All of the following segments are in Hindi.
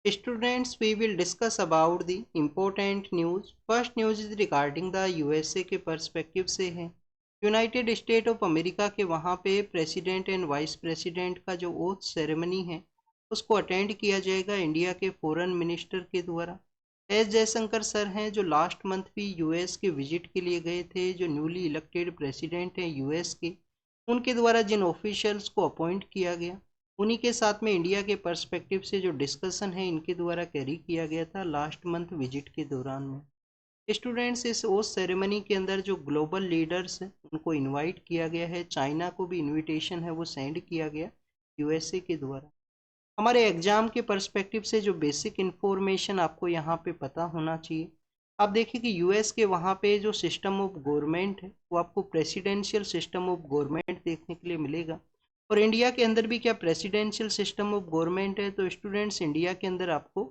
Students, we will discuss about the important news. First news is regarding the USA के पर्सपेक्टिव से है। यूनाइटेड स्टेट ऑफ अमेरिका के वहाँ पे प्रेसिडेंट एंड वाइस प्रेसिडेंट का जो ओथ सेरेमनी है उसको अटेंड किया जाएगा इंडिया के फॉरेन मिनिस्टर के द्वारा। एस जयशंकर सर हैं जो लास्ट मंथ भी यूएस के विजिट के लिए गए थे, जो न्यूली इलेक्टेड प्रेसिडेंट हैं यूएस के, उनके द्वारा जिन ऑफिशियल्स को अपॉइंट किया गया उन्हीं के साथ में इंडिया के पर्सपेक्टिव से जो डिस्कशन है इनके द्वारा कैरी किया गया था लास्ट मंथ विजिट के दौरान में। स्टूडेंट्स, इस ओस सेरेमनी के अंदर जो ग्लोबल लीडर्स हैं उनको इनवाइट किया गया है। चाइना को भी इनविटेशन है वो सेंड किया गया यूएसए के द्वारा। हमारे एग्जाम के पर्सपेक्टिव से जो बेसिक इन्फॉर्मेशन आपको यहाँ पे पता होना चाहिए, आप देखिए कि यूएस के वहाँ पे जो सिस्टम ऑफ गवर्नमेंट है वो आपको प्रेसिडेंशियल सिस्टम ऑफ गवर्नमेंट देखने के लिए मिलेगा। और इंडिया के अंदर भी क्या प्रेसिडेंशियल सिस्टम ऑफ गवर्नमेंट है? तो स्टूडेंट्स, इंडिया के अंदर आपको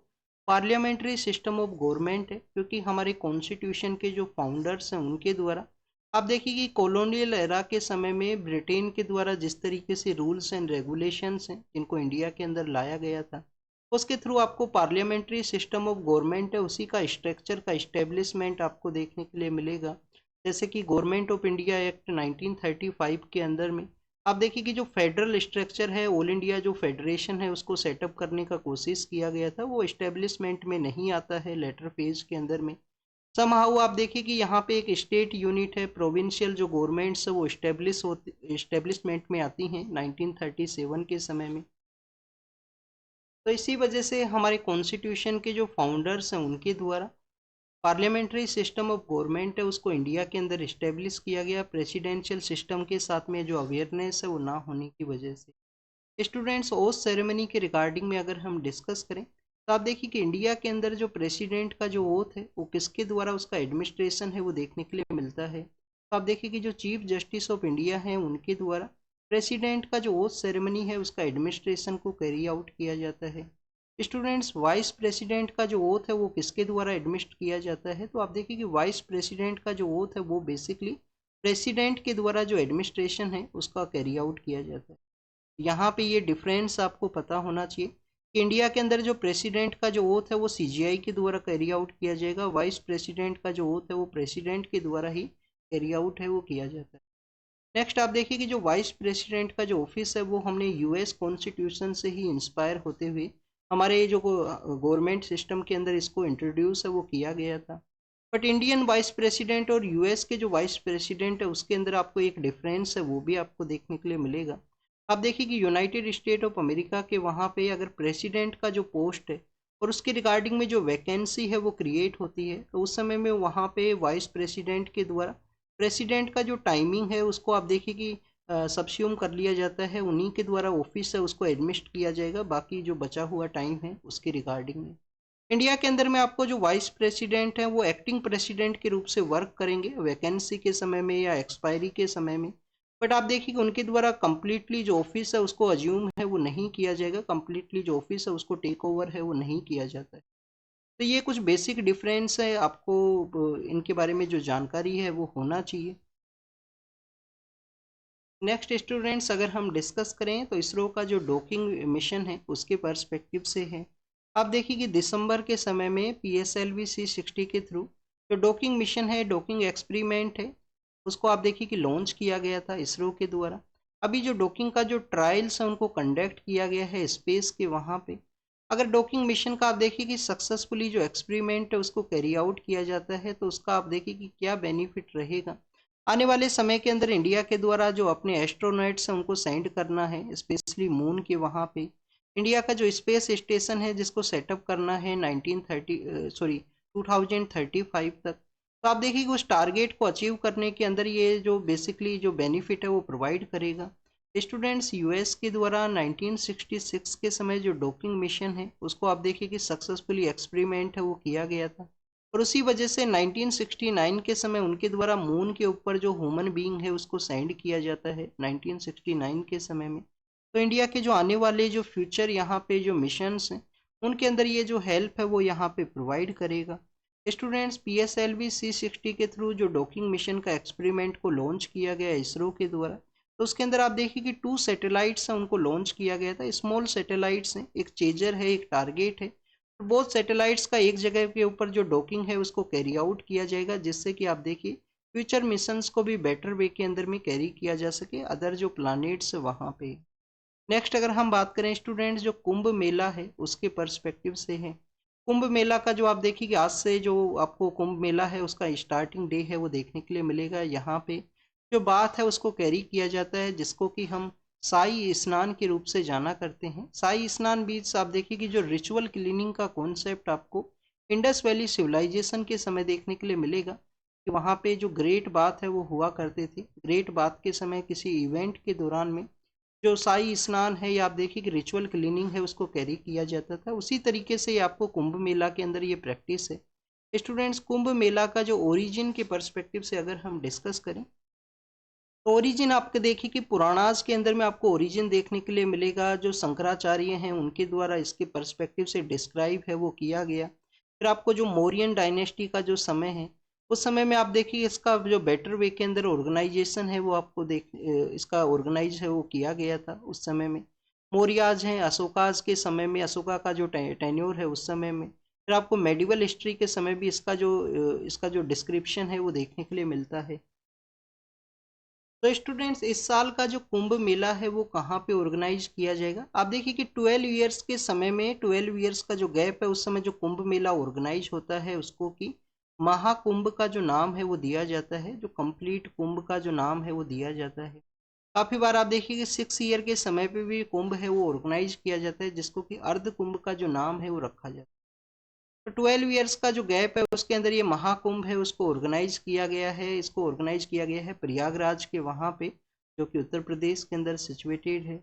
पार्लियामेंट्री सिस्टम ऑफ गवर्नमेंट है, क्योंकि हमारे कॉन्स्टिट्यूशन के जो फाउंडर्स हैं उनके द्वारा आप देखिए कि कॉलोनियल एरा के समय में ब्रिटेन के द्वारा जिस तरीके से रूल्स एंड रेगुलेशंस हैं जिनको इंडिया के अंदर लाया गया था उसके थ्रू आपको पार्लियामेंट्री सिस्टम ऑफ गवर्नमेंट है उसी का स्ट्रक्चर का इस्टेब्लिशमेंट आपको देखने के लिए मिलेगा। जैसे कि गवर्नमेंट ऑफ इंडिया एक्ट 1935 के अंदर में आप देखिए कि जो फेडरल स्ट्रक्चर है, ऑल इंडिया जो फेडरेशन है उसको सेटअप करने का कोशिश किया गया था, वो इस्टेब्लिशमेंट में नहीं आता है लेटर फेज के अंदर में। समहाउ आप देखिए कि यहाँ पे एक स्टेट यूनिट है, प्रोविंशियल जो गवर्नमेंट्स है वो इस्टेब्लिशमेंट में आती हैं 1937 के समय में। तो इसी वजह से हमारे कॉन्स्टिट्यूशन के जो फाउंडर्स हैं उनके द्वारा पार्लियामेंट्री सिस्टम ऑफ गवर्नमेंट है उसको इंडिया के अंदर इस्टेब्लिश किया गया, प्रेसिडेंशियल सिस्टम के साथ में जो अवेयरनेस है वो ना होने की वजह से। स्टूडेंट्स, ओथ सेरेमनी के रिगार्डिंग में अगर हम डिस्कस करें तो आप देखिए कि इंडिया के अंदर जो प्रेसिडेंट का जो ओथ है वो किसके द्वारा उसका एडमिनिस्ट्रेशन है वो देखने के लिए मिलता है। तो आप देखिए कि जो चीफ जस्टिस ऑफ इंडिया हैं उनके द्वारा प्रेसिडेंट का जो ओथ सेरेमनी है उसका एडमिनिस्ट्रेशन को कैरी आउट किया जाता है। स्टूडेंट्स, वाइस प्रेसिडेंट का जो ओथ है वो किसके द्वारा एडमिनिस्ट्रेट किया जाता है? तो आप देखिए कि वाइस प्रेसिडेंट का जो ओथ है वो बेसिकली प्रेसिडेंट के द्वारा जो एडमिनिस्ट्रेशन है उसका कैरी आउट किया जाता है। यहाँ पे ये डिफरेंस आपको पता होना चाहिए कि इंडिया के अंदर जो प्रेसिडेंट का जो ओथ है वो सीजीआई के द्वारा कैरी आउट किया जाएगा, वाइस प्रेसिडेंट का जो ओथ है वो प्रेसिडेंट के द्वारा ही कैरी आउट है वो किया जाता है। नेक्स्ट आप देखिए कि जो वाइस प्रेसिडेंट का जो ऑफिस है वो हमने यूएस कॉन्स्टिट्यूशन से ही इंस्पायर होते हुए हमारे जो गवर्नमेंट सिस्टम के अंदर इसको इंट्रोड्यूस है वो किया गया था। बट इंडियन वाइस प्रेसिडेंट और यूएस के जो वाइस प्रेसिडेंट है उसके अंदर आपको एक डिफरेंस है वो भी आपको देखने के लिए मिलेगा। आप देखिए कि यूनाइटेड स्टेट ऑफ अमेरिका के वहाँ पे अगर प्रेसिडेंट का जो पोस्ट है और उसके रिगार्डिंग में जो वैकेंसी है वो क्रिएट होती है तो उस समय में वहाँ पे वाइस प्रेसिडेंट के द्वारा प्रेसिडेंट का जो टाइमिंग है उसको आप देखिए कि सबस्यूम कर लिया जाता है, उन्हीं के द्वारा ऑफिस है उसको एडमिनिस्ट किया जाएगा बाकी जो बचा हुआ टाइम है उसके रिगार्डिंग में। इंडिया के अंदर में आपको जो वाइस प्रेसिडेंट है वो एक्टिंग प्रेसिडेंट के रूप से वर्क करेंगे वैकेंसी के समय में या एक्सपायरी के समय में। बट आप देखिए कि उनके द्वारा कंप्लीटली जो ऑफिस है उसको अज्यूम है वो नहीं किया जाएगा, कंप्लीटली जो ऑफिस है उसको टेक ओवर है वो नहीं किया जाता है। तो ये कुछ बेसिक डिफरेंस है, आपको इनके बारे में जो जानकारी है वो होना चाहिए। नेक्स्ट स्टूडेंट्स, अगर हम डिस्कस करें तो इसरो का जो डॉकिंग मिशन है उसके पर्सपेक्टिव से है। आप देखिए कि दिसंबर के समय में PSLV C60 के थ्रू जो डॉकिंग मिशन है, डॉकिंग एक्सपेरिमेंट है, उसको आप देखिए कि लॉन्च किया गया था इसरो के द्वारा। अभी जो डॉकिंग का जो ट्रायल्स है उनको कंडक्ट किया गया है स्पेस के वहाँ पे। अगर डॉकिंग मिशन का आप देखिए कि सक्सेसफुली जो एक्सपेरिमेंट है उसको कैरी आउट किया जाता है तो उसका आप देखिए कि क्या बेनिफिट रहेगा। आने वाले समय के अंदर इंडिया के द्वारा जो अपने एस्ट्रोनॉट्स हैं उनको सेंड करना है स्पेशली मून के वहाँ पे। इंडिया का जो स्पेस स्टेशन है जिसको सेटअप करना है 2035 तक। तो आप देखिए कि उस टारगेट को अचीव करने के अंदर ये जो बेसिकली जो बेनिफिट है वो प्रोवाइड करेगा। स्टूडेंट्स, यूएस के द्वारा 1966 के समय जो डॉकिंग मिशन है उसको आप देखिए कि सक्सेसफुली एक्सपेरिमेंट है वो किया गया था और उसी वजह से 1969 के समय उनके द्वारा मून के ऊपर जो ह्यूमन बीइंग है उसको सेंड किया जाता है 1969 के समय में। तो इंडिया के जो आने वाले जो फ्यूचर यहाँ पे जो मिशंस हैं उनके अंदर ये जो हेल्प है वो यहाँ पे प्रोवाइड करेगा। स्टूडेंट्स, PSLV C60 के थ्रू जो डॉकिंग मिशन का एक्सपेरिमेंट को लॉन्च किया गया इसरो के द्वारा, तो उसके अंदर आप देखिए कि 2 सैटेलाइट्स हैं उनको लॉन्च किया गया था, स्मॉल सैटेलाइट्स हैं, एक चेजर है एक टारगेट है। बोथ सैटेलाइट्स का एक जगह के ऊपर जो डॉकिंग है उसको कैरी आउट किया जाएगा, जिससे कि आप देखिए फ्यूचर मिशंस को भी बेटर वे के अंदर में कैरी किया जा सके अदर जो प्लानेट्स वहाँ पे। नेक्स्ट अगर हम बात करें स्टूडेंट्स, जो कुंभ मेला है उसके पर्सपेक्टिव से है। कुंभ मेला का जो आप देखिए कि आज से जो आपको कुंभ मेला है उसका स्टार्टिंग डे है वो देखने के लिए मिलेगा। यहाँ पे जो बात है उसको कैरी किया जाता है, जिसको कि हम साई स्नान के रूप से जाना करते हैं। साई स्नान बीच आप देखिए कि जो रिचुअल क्लीनिंग का कॉन्सेप्ट आपको इंडस वैली सिविलाइजेशन के समय देखने के लिए मिलेगा, कि वहाँ पे जो ग्रेट बाथ है वो हुआ करते थे। ग्रेट बाथ के समय किसी इवेंट के दौरान में जो साई स्नान है या आप देखिए कि रिचुअल क्लीनिंग है उसको कैरी किया जाता था। उसी तरीके से आपको कुंभ मेला के अंदर ये प्रैक्टिस है। स्टूडेंट्स, कुंभ मेला का जो ओरिजिन के पर्सपेक्टिव से अगर हम डिस्कस करें तो ओरिजिन आपके देखिए कि पुराणास के अंदर में आपको ओरिजिन देखने के लिए मिलेगा। जो शंकराचार्य हैं उनके द्वारा इसके पर्सपेक्टिव से डिस्क्राइब है वो किया गया। फिर आपको जो मौर्यन डायनेस्टी का जो समय है उस समय में आप देखिए इसका जो बेटर वे के अंदर ऑर्गेनाइजेशन है वो आपको इसका ऑर्गेनाइज है वो किया गया था उस समय में। मौर्याज हैं, अशोकाज के समय में अशोका का जो टेन्योर है उस समय में। फिर आपको मेडिवल हिस्ट्री के समय भी इसका जो डिस्क्रिप्शन है वो देखने के लिए मिलता है। तो स्टूडेंट्स, इस साल का जो कुंभ मेला है वो कहाँ पे ऑर्गेनाइज किया जाएगा? आप देखिए कि 12 ईयर्स के समय में 12 ईयर्स का जो गैप है उस समय जो कुंभ मेला ऑर्गेनाइज होता है उसको कि महाकुंभ का जो नाम है वो दिया जाता है। जो कंप्लीट कुंभ का जो नाम है वो दिया जाता है। काफ़ी बार आप देखिए कि 6 ईयर के समय पे भी कुंभ है वो ऑर्गेनाइज किया जाता है, जिसको कि अर्ध कुंभ का जो नाम है वो रखा जाता है। तो 12 ईयर्स का जो गैप है उसके अंदर ये महाकुंभ है उसको ऑर्गेनाइज किया गया है। इसको ऑर्गेनाइज किया गया है प्रयागराज के वहाँ पे, जो कि उत्तर प्रदेश के अंदर सिचुएटेड है।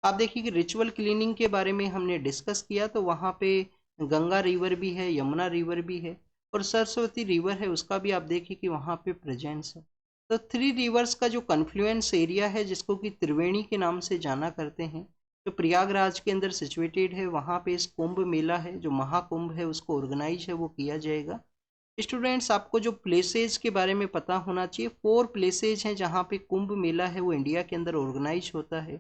आप देखिए कि रिचुअल क्लीनिंग के बारे में हमने डिस्कस किया, तो वहाँ पे गंगा रिवर भी है, यमुना रिवर भी है और सरस्वती रिवर है, उसका भी आप देखिए कि वहाँ पे प्रेजेंस है। तो 3 रिवर्स का जो कन्फ्लुएंस एरिया है जिसको कि त्रिवेणी के नाम से जाना करते हैं, जो प्रयागराज के अंदर सिचुएटेड है, वहाँ पे इस कुंभ मेला है जो महाकुंभ है उसको ऑर्गेनाइज है वो किया जाएगा। स्टूडेंट्स, आपको जो प्लेसेज के बारे में पता होना चाहिए, 4 प्लेसेज हैं जहाँ पे कुंभ मेला है वो इंडिया के अंदर ऑर्गेनाइज होता है।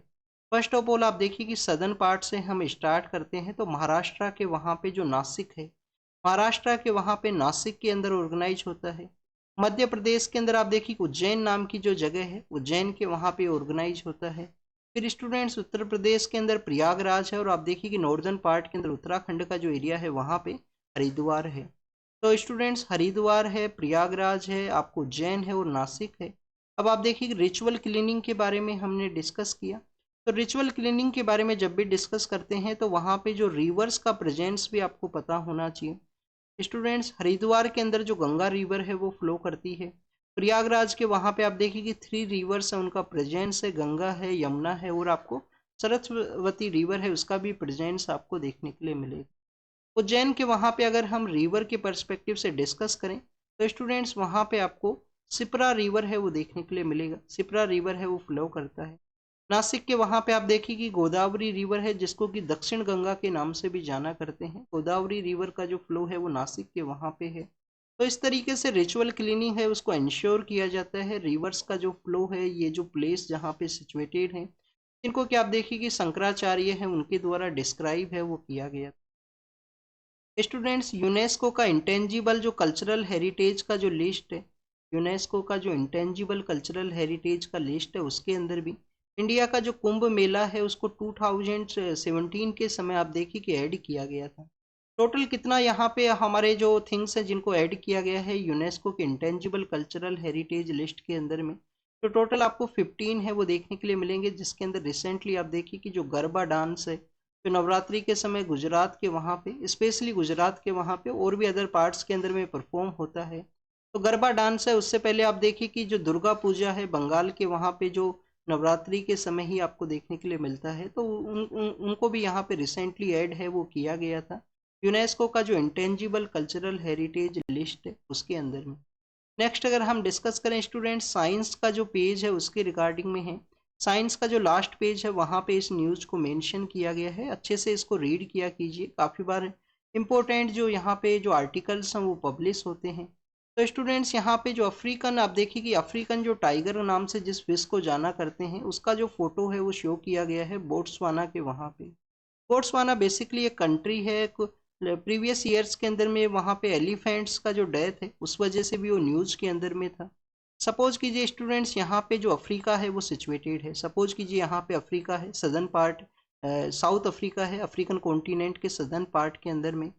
फर्स्ट ऑफ ऑल आप देखिए कि सदर्न पार्ट से हम स्टार्ट करते हैं, तो महाराष्ट्र के वहाँ पे जो नासिक है, महाराष्ट्र के वहाँ पे नासिक के अंदर ऑर्गेनाइज होता है। मध्य प्रदेश के अंदर आप देखिए उज्जैन नाम की जो जगह है उज्जैन के वहाँ पे ऑर्गेनाइज होता है। फिर स्टूडेंट्स, उत्तर प्रदेश के अंदर प्रयागराज है और आप देखिए कि नॉर्दर्न पार्ट के अंदर उत्तराखंड का जो एरिया है वहाँ पे हरिद्वार है। तो स्टूडेंट्स, हरिद्वार है, प्रयागराज है, आपको उज्जैन है और नासिक है। अब आप देखिए कि रिचुअल क्लीनिंग के बारे में हमने डिस्कस किया, तो रिचुअल क्लीनिंग के बारे में जब भी डिस्कस करते हैं तो वहाँ पे जो रिवर्स का प्रेजेंस भी आपको पता होना चाहिए। स्टूडेंट्स, हरिद्वार के अंदर जो गंगा रिवर है वो फ्लो करती है। प्रयागराज के वहाँ पे आप देखिए कि 3 रिवर्स है, उनका प्रेजेंस है, गंगा है, यमुना है और आपको सरस्वती रिवर है उसका भी प्रेजेंस आपको देखने के लिए मिलेगा। उज्जैन के वहाँ पे अगर हम रिवर के पर्सपेक्टिव से डिस्कस करें तो स्टूडेंट्स वहाँ पे आपको सिप्रा रिवर है वो देखने के लिए मिलेगा। सिप्रा रिवर है वो फ्लो करता है। नासिक के वहाँ पे आप देखिए कि गोदावरी रिवर है जिसको कि दक्षिण गंगा के नाम से भी जाना करते हैं। गोदावरी रिवर का जो फ्लो है वो नासिक के वहाँ पे है। तो इस तरीके से रिचुअल क्लीनिंग है उसको इंश्योर किया जाता है। रिवर्स का जो फ्लो है, ये जो प्लेस जहाँ पे सिचुएटेड है, इनको क्या आप देखिए कि शंकराचार्य हैं उनके द्वारा डिस्क्राइब है वो किया गया। स्टूडेंट्स, यूनेस्को का इंटेंजिबल जो कल्चरल हेरिटेज का जो लिस्ट है, यूनेस्को का जो इंटेंजिबल कल्चरल हेरिटेज का लिस्ट है उसके अंदर भी इंडिया का जो कुंभ मेला है उसको 2017 के समय आप देखिए कि ऐड किया गया था। टोटल कितना यहाँ पे हमारे जो थिंग्स हैं जिनको ऐड किया गया है यूनेस्को के इंटेंजिबल कल्चरल हेरिटेज लिस्ट के अंदर में, तो टोटल आपको 15 है वो देखने के लिए मिलेंगे, जिसके अंदर रिसेंटली आप देखिए कि जो गरबा डांस है जो नवरात्रि के समय गुजरात के वहाँ पे, स्पेशली गुजरात के वहाँ पे और भी अदर पार्ट्स के अंदर में परफॉर्म होता है, तो गरबा डांस है। उससे पहले आप देखिए कि जो दुर्गा पूजा है बंगाल के वहाँ पे जो नवरात्रि के समय ही आपको देखने के लिए मिलता है, तो उनको भी यहाँ पे रिसेंटली ऐड है वो किया गया था यूनेस्को का जो इंटेंजिबल कल्चरल हेरिटेज लिस्ट है उसके अंदर में। नेक्स्ट अगर हम डिस्कस करें स्टूडेंट्स, साइंस का जो पेज है उसके रिगार्डिंग में है। साइंस का जो लास्ट पेज है वहाँ पे इस न्यूज़ को मेंशन किया गया है, अच्छे से इसको रीड किया कीजिए। काफ़ी बार इंपॉर्टेंट जो यहाँ पे जो आर्टिकल्स हैं वो पब्लिश होते हैं। तो स्टूडेंट्स, यहाँ पे जो अफ्रीकन आप देखिए कि अफ्रीकन जो टाइगर नाम से जिस फिश को जाना करते हैं उसका जो फोटो है वो शो किया गया है बोट्सवाना के वहाँ पे। बोट्सवाना बेसिकली एक कंट्री है, एक प्रीवियस ईयर्स के अंदर में वहाँ पे एलिफेंट्स का जो डेथ है उस वजह से भी वो न्यूज़ के अंदर में था। सपोज कीजिए स्टूडेंट्स, यहाँ पे जो अफ्रीका है वो सिचुएटेड है। सपोज कीजिए यहाँ पे अफ्रीका है, सदर्न पार्ट, साउथ अफ्रीका है, अफ्रीकन कॉन्टिनेंट के सदर्न पार्ट के अंदर में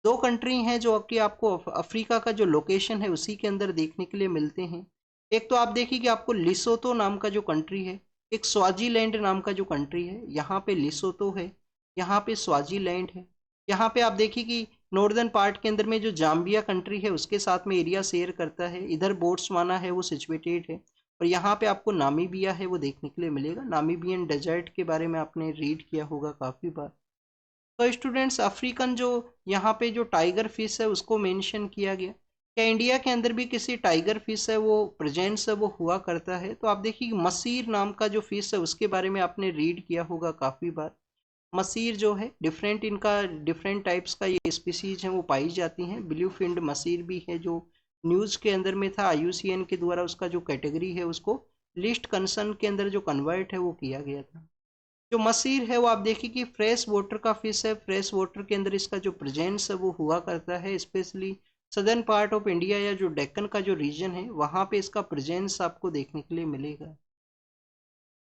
दो कंट्री हैं जो कि आपको अफ्रीका का जो लोकेशन है उसी के अंदर देखने के लिए मिलते हैं। एक तो आप देखिए कि आपको लिसोतो नाम का जो कंट्री है, एक स्वाजीलैंड नाम का जो कंट्री है। यहाँ पे लिसोतो है, यहाँ पे स्वाजीलैंड है। यहाँ पे आप देखिए कि नॉर्दर्न पार्ट के अंदर में जो जाम्बिया कंट्री है उसके साथ में एरिया शेयर करता है। इधर बोट्सवाना है वो सिचुएटेड है, और यहाँ पे आपको नामीबिया है वो देखने के लिए मिलेगा। नामीबियन डेजर्ट के बारे में आपने रीड किया होगा काफ़ी बार। तो स्टूडेंट्स, अफ्रीकन जो यहाँ पे जो टाइगर फिश है उसको मेंशन किया गया। क्या इंडिया के अंदर भी किसी टाइगर फिश है वो प्रेजेंस है वो हुआ करता है? तो आप देखिए मसीर नाम का जो फिश है उसके बारे में आपने रीड किया होगा काफ़ी बार। मसीर जो है डिफरेंट, इनका डिफरेंट टाइप्स का ये स्पीसीज हैं वो पाई जाती हैं। ब्लू फिन्ड मसीर भी है जो न्यूज़ के अंदर में था, IUCN के द्वारा उसका जो कैटेगरी है उसको लिस्ट कंसर्न के अंदर जो कन्वर्ट है वो किया गया था। जो मसीर है वो आप देखिए कि फ्रेश वाटर का फिश है। फ्रेश वाटर के अंदर इसका जो प्रेजेंस है वो हुआ करता है, specially southern part of India या जो डेक्कन का जो रीजन है वहाँ पे इसका प्रेजेंस आपको देखने के लिए मिलेगा।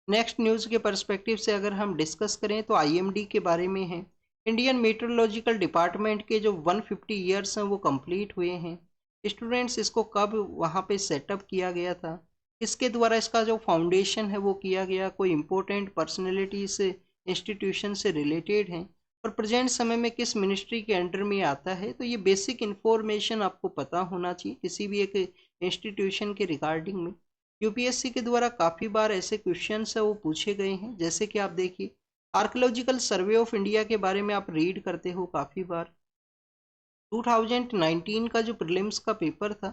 नेक्स्ट न्यूज़ के पर्सपेक्टिव से अगर हम डिस्कस करें तो IMD के बारे में है। इंडियन मेट्रोलॉजिकल डिपार्टमेंट के जो 150 ईयर्स हैं वो कंप्लीट हुए हैं। स्टूडेंट्स, इसको कब वहाँ पे सेटअप किया गया था, इसके द्वारा इसका जो फाउंडेशन है वो किया गया, कोई इम्पोर्टेंट पर्सनैलिटी से इंस्टीट्यूशन से रिलेटेड हैं, और प्रेजेंट समय में किस मिनिस्ट्री के अंडर में आता है। तो ये बेसिक इन्फॉर्मेशन आपको पता होना चाहिए किसी भी एक इंस्टीट्यूशन के रिगार्डिंग में। UPSC के द्वारा काफ़ी बार ऐसे क्वेश्चंस है वो पूछे गए हैं, जैसे कि आप देखिए आर्कियोलॉजिकल सर्वे ऑफ इंडिया के बारे में आप रीड करते हो काफ़ी बार। 2019 का जो प्रीलिम्स का पेपर था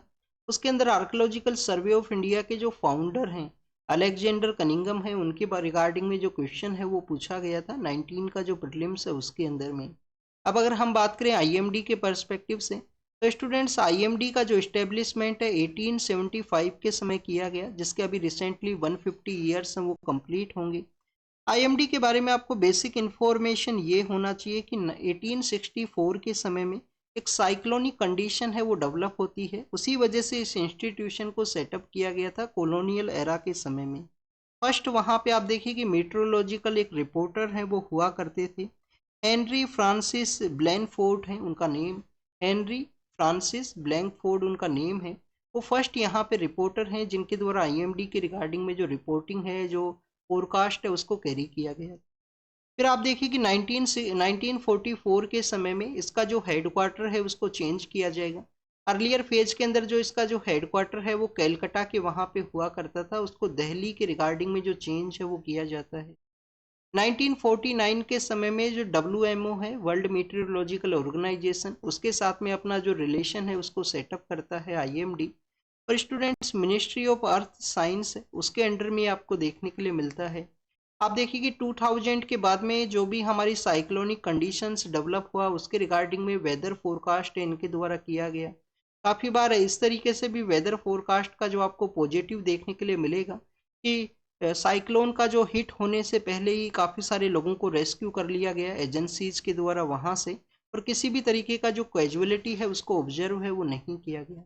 उसके अंदर आर्कियोलॉजिकल सर्वे ऑफ इंडिया के जो फाउंडर हैं अलेक्जेंडर कनिंगम है, उनके रिगार्डिंग में जो क्वेश्चन है वो पूछा गया था 19 का जो प्रीलिम्स है उसके अंदर में। अब अगर हम बात करें IMD के पर्सपेक्टिव से, तो स्टूडेंट्स IMD का जो इस्टेब्लिशमेंट है 1875 के समय किया गया, जिसके अभी रिसेंटली 150 ईयर्स हैं वो कंप्लीट होंगे। IMD के बारे में आपको बेसिक इन्फॉर्मेशन ये होना चाहिए कि 1864 के समय में एक साइक्लोनिक कंडीशन है वो डेवलप होती है, उसी वजह से इस इंस्टीट्यूशन को सेटअप किया गया था कॉलोनियल एरा के समय में। फर्स्ट वहाँ पे आप देखिए कि मेट्रोलॉजिकल एक रिपोर्टर हैं वो हुआ करते थे, हेनरी फ्रांसिस ब्लैनफोर्ड है उनका नेम। हेनरी फ्रांसिस ब्लैनफोर्ड उनका नेम है। वो फर्स्ट यहाँ पे रिपोर्टर हैं जिनके द्वारा IMD के रिगार्डिंग में जो रिपोर्टिंग है, जो फोरकास्ट है, उसको कैरी किया गया। फिर आप देखिए कि 1944 के समय में इसका जो हेडक्वार्टर है उसको चेंज किया जाएगा। अर्लियर फेज के अंदर जो इसका जो हेडक्वार्टर है वो कैलकाटा के वहाँ पे हुआ करता था, उसको दिल्ली के रिगार्डिंग में जो चेंज है वो किया जाता है। 1949 के समय में जो WMO है, वर्ल्ड मीटरोलॉजिकल ऑर्गेनाइजेशन, उसके साथ में अपना जो रिलेशन है उसको सेटअप करता है IMD। और students, ministry of earth science है उसके अंडर में आपको देखने के लिए मिलता है। आप देखिए कि 2000 के बाद में जो भी हमारी साइक्लोनिक कंडीशंस डेवलप हुआ उसके रिगार्डिंग में वेदर फोरकास्ट इनके द्वारा किया गया। काफ़ी बार इस तरीके से भी वेदर फोरकास्ट का जो आपको पॉजिटिव देखने के लिए मिलेगा कि साइक्लोन का जो हिट होने से पहले ही काफ़ी सारे लोगों को रेस्क्यू कर लिया गया एजेंसीज के द्वारा वहाँ से, और किसी भी तरीके का जो कैजुअलिटी है उसको ऑब्जर्व है वो नहीं किया गया।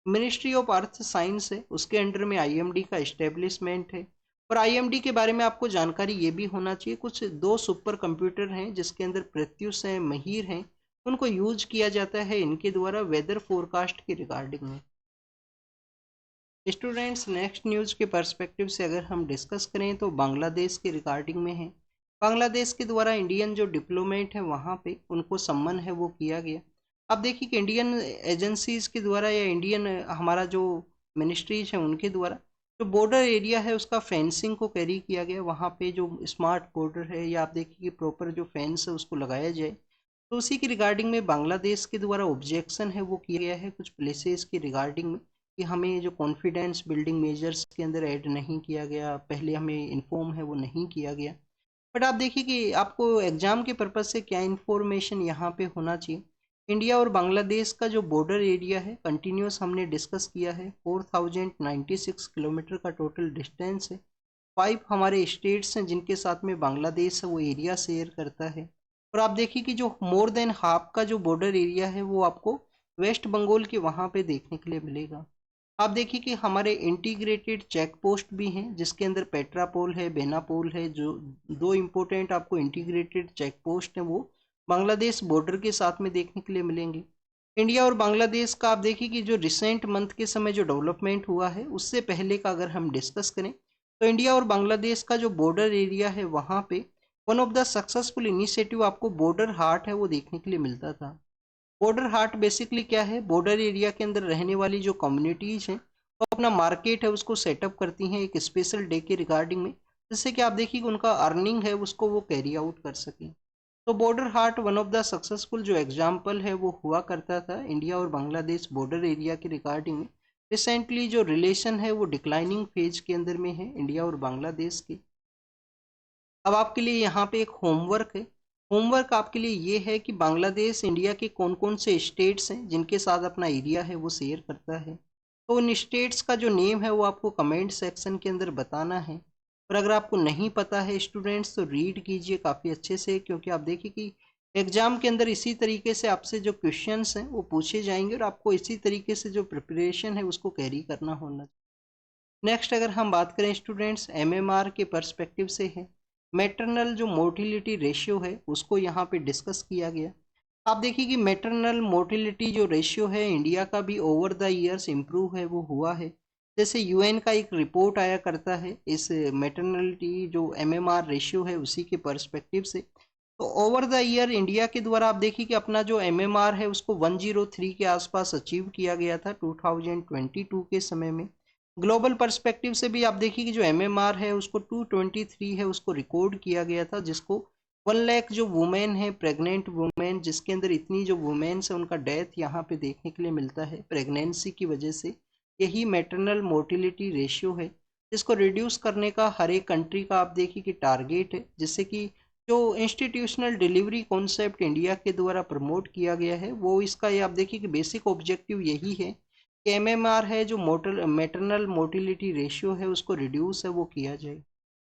मिनिस्ट्री ऑफ अर्थ साइंस है उसके अंडर में IMD का इस्टेब्लिशमेंट है। और IMD के बारे में आपको जानकारी ये भी होना चाहिए, कुछ दो सुपर कंप्यूटर हैं जिसके अंदर प्रत्युष हैं, महिर हैं, उनको यूज किया जाता है इनके द्वारा वेदर फोरकास्ट के रिगार्डिंग में। स्टूडेंट्स, नेक्स्ट न्यूज़ के पर्सपेक्टिव से अगर हम डिस्कस करें तो बांग्लादेश के रिगार्डिंग में है। बांग्लादेश के द्वारा इंडियन जो डिप्लोमेट है वहाँ पे उनको सम्मान है वो किया गया। अब देखिए कि इंडियन एजेंसीज के द्वारा या इंडियन हमारा जो मिनिस्ट्रीज है उनके द्वारा जो बॉर्डर एरिया है उसका फेंसिंग को कैरी किया गया। वहाँ पे जो स्मार्ट बॉर्डर है या आप देखिए कि प्रॉपर जो फेंस है उसको लगाया जाए, तो उसी की रिगार्डिंग में बांग्लादेश के द्वारा ऑब्जेक्शन है वो किया गया है कुछ प्लेसेस की रिगार्डिंग में, कि हमें जो कॉन्फिडेंस बिल्डिंग मेजर्स के अंदर ऐड नहीं किया गया, पहले हमें इन्फॉर्म है वो नहीं किया गया। बट आप देखिए कि आपको एग्जाम के पर्पज़ से क्या इन्फॉर्मेशन यहाँ पे होना चाहिए। इंडिया और बांग्लादेश का जो बॉर्डर एरिया है कंटिन्यूस हमने डिस्कस किया है, 4096 किलोमीटर का टोटल डिस्टेंस है। 5 हमारे स्टेट्स हैं जिनके साथ में बांग्लादेश है वो एरिया शेयर करता है। और आप देखिए कि जो मोर देन हाफ का जो बॉर्डर एरिया है वो आपको वेस्ट बंगाल के वहाँ पे देखने के लिए मिलेगा। आप देखिए कि हमारे इंटीग्रेटेड चेक पोस्ट भी हैं जिसके अंदर पेट्रापोल है, बेनापोल है, जो दो इम्पोर्टेंट आपको इंटीग्रेटेड चेक पोस्ट हैं वो बांग्लादेश बॉर्डर के साथ में देखने के लिए मिलेंगे। इंडिया और बांग्लादेश का आप देखिए कि जो रिसेंट मंथ के समय जो डेवलपमेंट हुआ है उससे पहले का अगर हम डिस्कस करें तो इंडिया और बांग्लादेश का जो बॉर्डर एरिया है वहाँ पे one of the successful initiative आपको बॉर्डर हाट है वो देखने के लिए मिलता था। बॉर्डर हाट बेसिकली क्या है, बॉर्डर एरिया के अंदर रहने वाली जो कम्युनिटीज़ हैं वो अपना मार्केट है उसको सेटअप करती हैं एक स्पेशल डे के रिगार्डिंग में, जिससे कि आप देखिए कि उनका अर्निंग है उसको वो कैरी आउट कर सकें। तो बॉर्डर हाट वन ऑफ द सक्सेसफुल जो एग्जाम्पल है वो हुआ करता था इंडिया और बांग्लादेश बॉर्डर एरिया के रिगार्डिंग में। रिसेंटली जो रिलेशन है वो डिक्लाइनिंग फेज के अंदर में है इंडिया और बांग्लादेश की। अब आपके लिए यहाँ पे एक होमवर्क है। होमवर्क आपके लिए ये है कि बांग्लादेश इंडिया के कौन कौन से स्टेट्स हैं जिनके साथ अपना एरिया है वो शेयर करता है। तो उन स्टेट्स का जो नेम है वो आपको कमेंट सेक्शन के अंदर बताना है। और अगर आपको नहीं पता है स्टूडेंट्स तो रीड कीजिए काफ़ी अच्छे से, क्योंकि आप देखिए कि एग्जाम के अंदर इसी तरीके से आपसे जो क्वेश्चंस हैं वो पूछे जाएंगे और आपको इसी तरीके से जो प्रिपरेशन है उसको कैरी करना होना। नेक्स्ट अगर हम बात करें स्टूडेंट्स एमएमआर के पर्सपेक्टिव से है, मैटरनल जो मोर्टिलिटी रेशियो है उसको यहाँ पे डिस्कस किया गया। आप देखिए कि मैटरनल मोर्टिलिटी जो रेशियो है इंडिया का भी ओवर द ईयर्स इम्प्रूव है वो हुआ है। जैसे यूएन का एक रिपोर्ट आया करता है इस मैटरनलिटी जो एमएमआर रेशियो है उसी के पर्सपेक्टिव से। तो ओवर द ईयर इंडिया के द्वारा आप देखिए कि अपना जो एमएमआर है उसको 103 के आसपास अचीव किया गया था 2022 के समय में। ग्लोबल पर्सपेक्टिव से भी आप देखिए कि जो एमएमआर है उसको 223 है उसको रिकॉर्ड किया गया था, जिसको 1 लाख जो वुमेन है प्रेग्नेंट वुमेन जिसके अंदर इतनी जो वुमेन्स है उनका डेथ यहाँ पे देखने के लिए मिलता है प्रेगनेंसी की वजह से। यही मैटरनल मोर्टिलिटी रेशियो है जिसको रिड्यूस करने का हर एक कंट्री का आप देखिए कि टारगेट है, जिससे कि जो इंस्टीट्यूशनल डिलीवरी कॉन्सेप्ट इंडिया के द्वारा प्रमोट किया गया है वो इसका ये आप देखिए कि बेसिक ऑब्जेक्टिव यही है कि एमएमआर है जो मैटरनल मोर्टिलिटी रेशियो है उसको रिड्यूस है वो किया जाए।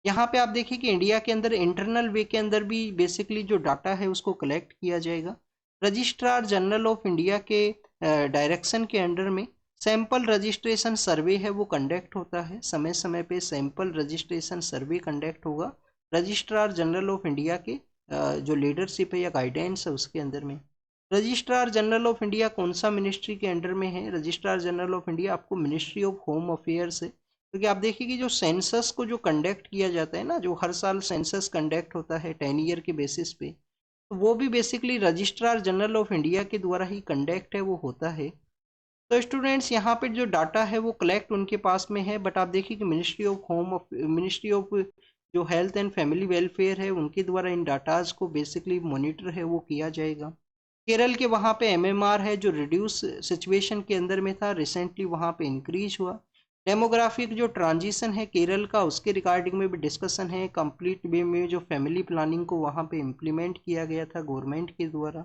यहाँ पे आप देखिए कि इंडिया के अंदर इंटरनल वे के अंदर भी बेसिकली जो डाटा है उसको कलेक्ट किया जाएगा। रजिस्ट्रार जनरल ऑफ इंडिया के डायरेक्शन के अंडर में सैंपल रजिस्ट्रेशन सर्वे है वो कंडक्ट होता है, समय समय पे सैंपल रजिस्ट्रेशन सर्वे कंडक्ट होगा रजिस्ट्रार जनरल ऑफ इंडिया के जो लीडरशिप है या गाइडेंस है उसके अंदर में। रजिस्ट्रार जनरल ऑफ इंडिया कौन सा मिनिस्ट्री के अंडर में है, रजिस्ट्रार जनरल ऑफ इंडिया आपको मिनिस्ट्री ऑफ होम अफेयर्स है। क्योंकि आप देखिए कि जो सेंसस को जो कंडक्ट किया जाता है ना, जो हर साल सेंसस कंडक्ट होता है 10 ईयर के बेसिस पे, तो वो भी basically registrar general of India के द्वारा ही कंडक्ट है वो होता है। तो स्टूडेंट्स यहाँ पे जो डाटा है वो कलेक्ट उनके पास में है, बट आप देखिए कि मिनिस्ट्री ऑफ जो हेल्थ एंड फैमिली वेलफेयर है उनके द्वारा इन डाटाज को बेसिकली मॉनिटर है वो किया जाएगा। केरल के वहाँ पे एमएमआर है जो रिड्यूस सिचुएशन के अंदर में था, रिसेंटली वहाँ पे इंक्रीज हुआ। डेमोग्राफिक जो ट्रांजिशन है केरल का उसके रिगार्डिंग में भी डिस्कशन है, कंप्लीट वे में जो फैमिली प्लानिंग को वहाँ पे इम्प्लीमेंट किया गया था गवर्नमेंट के द्वारा।